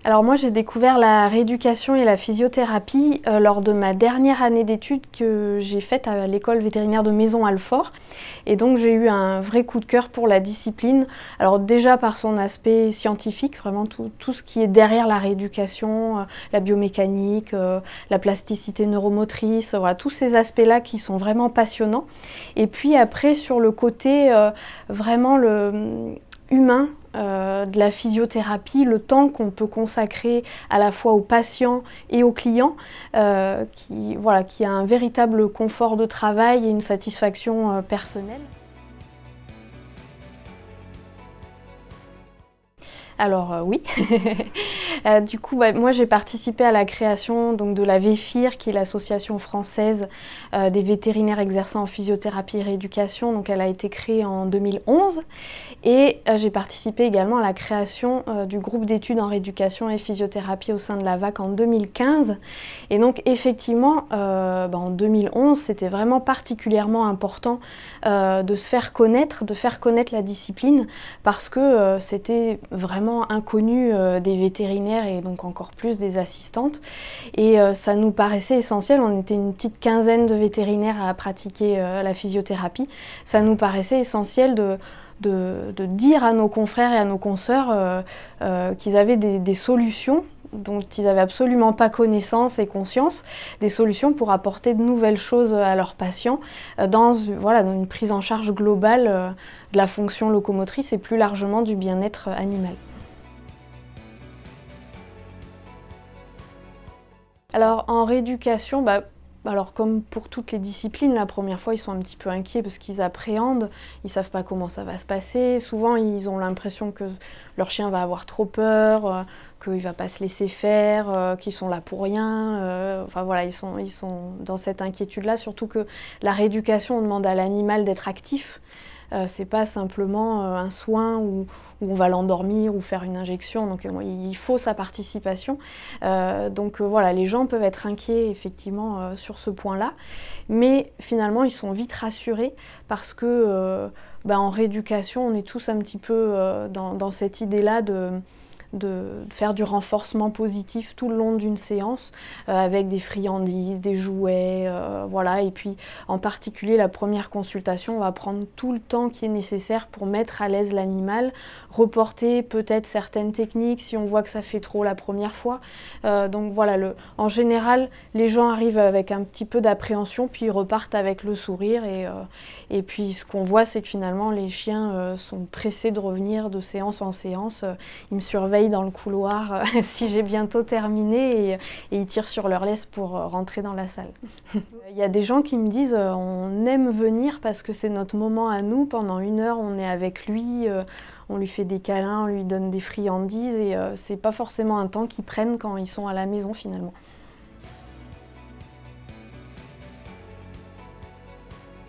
Alors moi j'ai découvert la rééducation et la physiothérapie lors de ma dernière année d'études que j'ai faite à l'école vétérinaire de Maisons-Alfort. Et donc j'ai eu un vrai coup de cœur pour la discipline. Alors déjà par son aspect scientifique, vraiment tout ce qui est derrière la rééducation, la biomécanique, la plasticité neuromotrice, voilà, tous ces aspects-là qui sont vraiment passionnants. Et puis après sur le côté vraiment humain, de la physiothérapie, le temps qu'on peut consacrer à la fois aux patients et aux clients, qui a un véritable confort de travail et une satisfaction personnelle. Alors oui, du coup moi j'ai participé à la création donc, de la VEFIR, qui est l'association française des vétérinaires exerçant en physiothérapie et rééducation. Donc elle a été créée en 2011 et j'ai participé également à la création du groupe d'études en rééducation et physiothérapie au sein de la VAC en 2015. Et donc effectivement en 2011 c'était vraiment particulièrement important de se faire connaître, de faire connaître la discipline parce que c'était vraiment inconnu des vétérinaires et donc encore plus des assistantes. Et ça nous paraissait essentiel, on était une petite quinzaine de vétérinaires à pratiquer la physiothérapie. Ça nous paraissait essentiel de dire à nos confrères et à nos consoeurs qu'ils avaient des solutions dont ils n'avaient absolument pas connaissance et conscience, des solutions pour apporter de nouvelles choses à leurs patients dans une prise en charge globale de la fonction locomotrice et plus largement du bien-être animal. Alors en rééducation, alors comme pour toutes les disciplines, la première fois ils sont un petit peu inquiets parce qu'ils appréhendent, ils ne savent pas comment ça va se passer. Souvent ils ont l'impression que leur chien va avoir trop peur, qu'il ne va pas se laisser faire, qu'ils sont là pour rien. Enfin voilà, ils sont dans cette inquiétude-là, surtout que la rééducation, on demande à l'animal d'être actif. C'est pas simplement un soin où on va l'endormir ou faire une injection, donc il faut sa participation. Voilà, les gens peuvent être inquiets effectivement sur ce point-là, mais finalement ils sont vite rassurés parce que en rééducation on est tous un petit peu dans cette idée-là de faire du renforcement positif tout le long d'une séance avec des friandises, des jouets, voilà. Et puis en particulier la première consultation, on va prendre tout le temps qui est nécessaire pour mettre à l'aise l'animal, reporter peut-être certaines techniques si on voit que ça fait trop la première fois. Donc voilà, en général les gens arrivent avec un petit peu d'appréhension puis ils repartent avec le sourire et puis ce qu'on voit c'est que finalement les chiens sont pressés de revenir de séance en séance. Ils me surveillent dans le couloir si j'ai bientôt terminé et ils tirent sur leur laisse pour rentrer dans la salle. Il y a des gens qui me disent on aime venir parce que c'est notre moment à nous, pendant 1 heure on est avec lui, on lui fait des câlins, on lui donne des friandises et c'est pas forcément un temps qu'ils prennent quand ils sont à la maison finalement.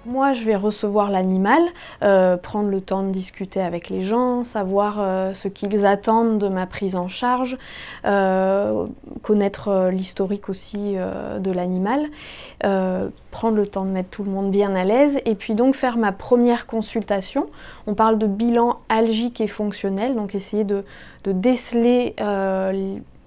Moi, je vais recevoir l'animal, prendre le temps de discuter avec les gens, savoir ce qu'ils attendent de ma prise en charge, connaître l'historique aussi de l'animal, prendre le temps de mettre tout le monde bien à l'aise et puis donc faire ma première consultation. On parle de bilan algique et fonctionnel, donc essayer de déceler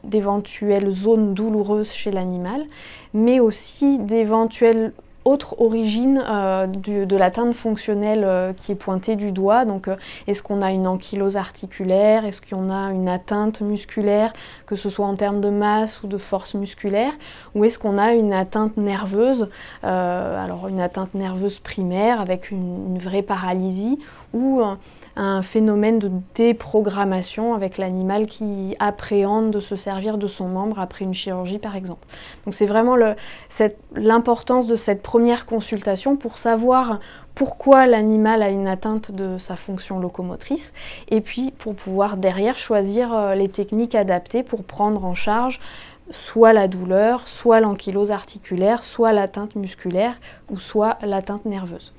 d'éventuelles zones douloureuses chez l'animal, mais aussi d'éventuelles autre origine de l'atteinte fonctionnelle qui est pointée du doigt. Donc est-ce qu'on a une ankylose articulaire, est-ce qu'on a une atteinte musculaire, que ce soit en termes de masse ou de force musculaire, ou est-ce qu'on a une atteinte nerveuse, alors une atteinte nerveuse primaire avec une vraie paralysie, ou un phénomène de déprogrammation avec l'animal qui appréhende de se servir de son membre après une chirurgie par exemple. Donc c'est vraiment l'importance de cette première consultation pour savoir pourquoi l'animal a une atteinte de sa fonction locomotrice et puis pour pouvoir derrière choisir les techniques adaptées pour prendre en charge soit la douleur, soit l'ankylose articulaire, soit l'atteinte musculaire ou soit l'atteinte nerveuse.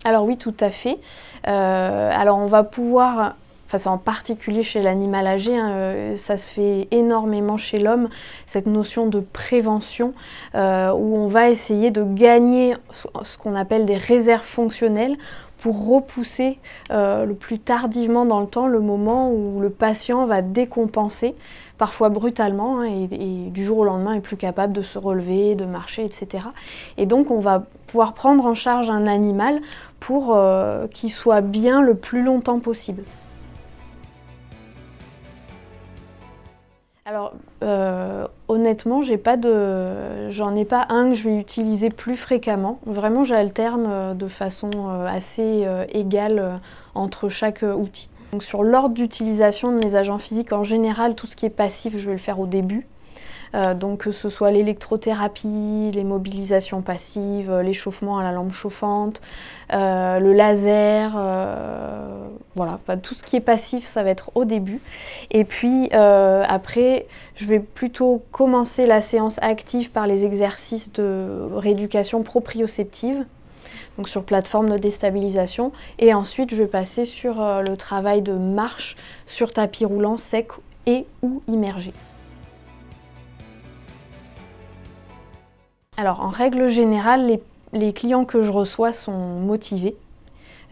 Alors oui, tout à fait. Alors on va pouvoir, c'est en particulier chez l'animal âgé, hein, ça se fait énormément chez l'homme, cette notion de prévention où on va essayer de gagner ce qu'on appelle des réserves fonctionnelles pour repousser le plus tardivement dans le temps le moment où le patient va décompenser, parfois brutalement, hein, et du jour au lendemain est plus capable de se relever, de marcher, etc. Et donc on va pouvoir prendre en charge un animal pour qu'il soit bien le plus longtemps possible. Alors, honnêtement, j'en ai pas un que je vais utiliser plus fréquemment. Vraiment, j'alterne de façon assez égale entre chaque outil. Donc, sur l'ordre d'utilisation de mes agents physiques, en général, tout ce qui est passif, je vais le faire au début. Donc que ce soit l'électrothérapie, les mobilisations passives, l'échauffement à la lampe chauffante, le laser, voilà, tout ce qui est passif, ça va être au début. Et puis après, je vais plutôt commencer la séance active par les exercices de rééducation proprioceptive, donc sur plateforme de déstabilisation, et ensuite je vais passer sur le travail de marche sur tapis roulant sec et ou immergé. Alors en règle générale, les clients que je reçois sont motivés,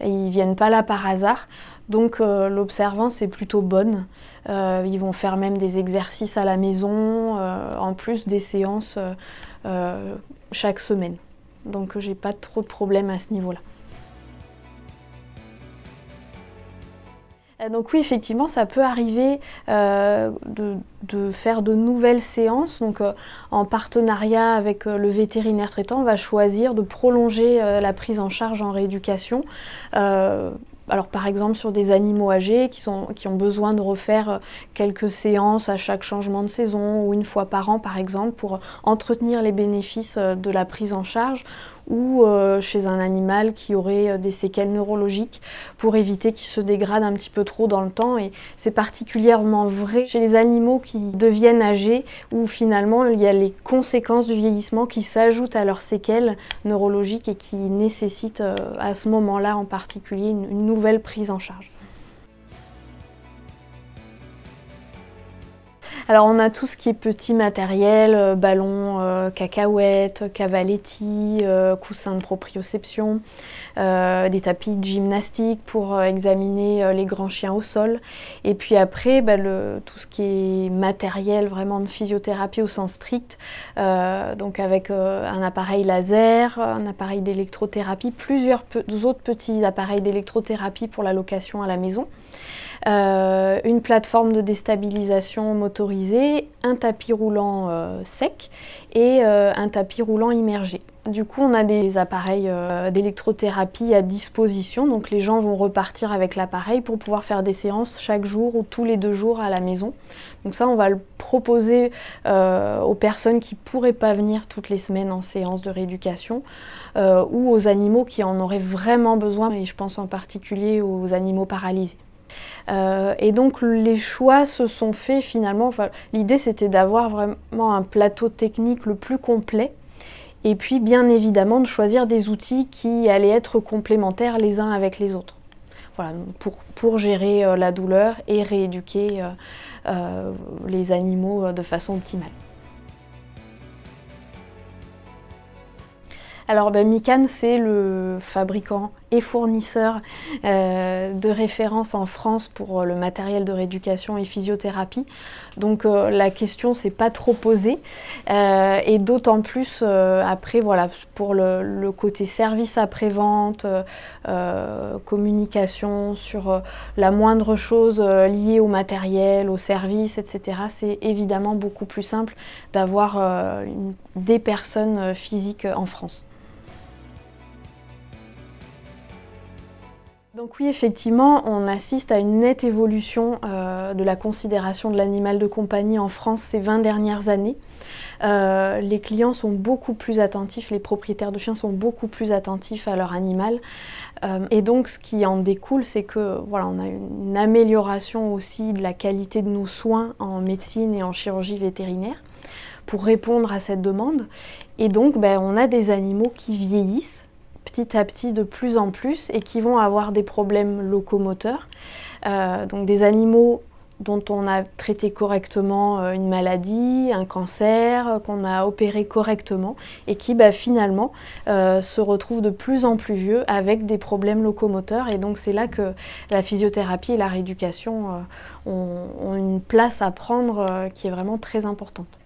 ils ne viennent pas là par hasard, donc l'observance est plutôt bonne. Ils vont faire même des exercices à la maison, en plus des séances chaque semaine. Donc j'ai pas trop de problèmes à ce niveau-là. Donc oui, effectivement, ça peut arriver de faire de nouvelles séances. Donc en partenariat avec le vétérinaire traitant, on va choisir de prolonger la prise en charge en rééducation. Alors par exemple sur des animaux âgés qui ont besoin de refaire quelques séances à chaque changement de saison ou une fois par an par exemple pour entretenir les bénéfices de la prise en charge, ou chez un animal qui aurait des séquelles neurologiques pour éviter qu'il se dégrade un petit peu trop dans le temps. Et c'est particulièrement vrai chez les animaux qui deviennent âgés, où finalement il y a les conséquences du vieillissement qui s'ajoutent à leurs séquelles neurologiques et qui nécessitent à ce moment-là en particulier une nouvelle prise en charge. Alors on a tout ce qui est petit matériel, ballons, cacahuètes, cavaletti, coussins de proprioception, des tapis de gymnastique pour examiner les grands chiens au sol. Et puis après, tout ce qui est matériel vraiment de physiothérapie au sens strict, donc avec un appareil laser, un appareil d'électrothérapie, plusieurs autres petits appareils d'électrothérapie pour la location à la maison. Une plateforme de déstabilisation motorisée, un tapis roulant sec et un tapis roulant immergé. Du coup, on a des appareils d'électrothérapie à disposition, donc les gens vont repartir avec l'appareil pour pouvoir faire des séances chaque jour ou tous les 2 jours à la maison. Donc ça, on va le proposer aux personnes qui ne pourraient pas venir toutes les semaines en séance de rééducation ou aux animaux qui en auraient vraiment besoin, et je pense en particulier aux animaux paralysés. Et donc les choix se sont faits finalement, l'idée c'était d'avoir vraiment un plateau technique le plus complet, et puis bien évidemment de choisir des outils qui allaient être complémentaires les uns avec les autres. Voilà, pour gérer la douleur et rééduquer les animaux de façon optimale. Alors Mikan, c'est le fabricant et fournisseur de référence en France pour le matériel de rééducation et physiothérapie. Donc la question s'est pas trop posée, et d'autant plus après, voilà, pour le côté service après-vente, communication sur la moindre chose liée au matériel, au service, etc. C'est évidemment beaucoup plus simple d'avoir des personnes physiques en France. Donc oui, effectivement, on assiste à une nette évolution de la considération de l'animal de compagnie en France ces 20 dernières années. Les clients sont beaucoup plus attentifs, les propriétaires de chiens sont beaucoup plus attentifs à leur animal. Et donc ce qui en découle, c'est que voilà, on a une amélioration aussi de la qualité de nos soins en médecine et en chirurgie vétérinaire pour répondre à cette demande. Et donc on a des animaux qui vieillissent petit à petit de plus en plus et qui vont avoir des problèmes locomoteurs. Donc des animaux dont on a traité correctement une maladie, un cancer, qu'on a opéré correctement et qui finalement se retrouvent de plus en plus vieux avec des problèmes locomoteurs. Et donc c'est là que la physiothérapie et la rééducation ont une place à prendre qui est vraiment très importante.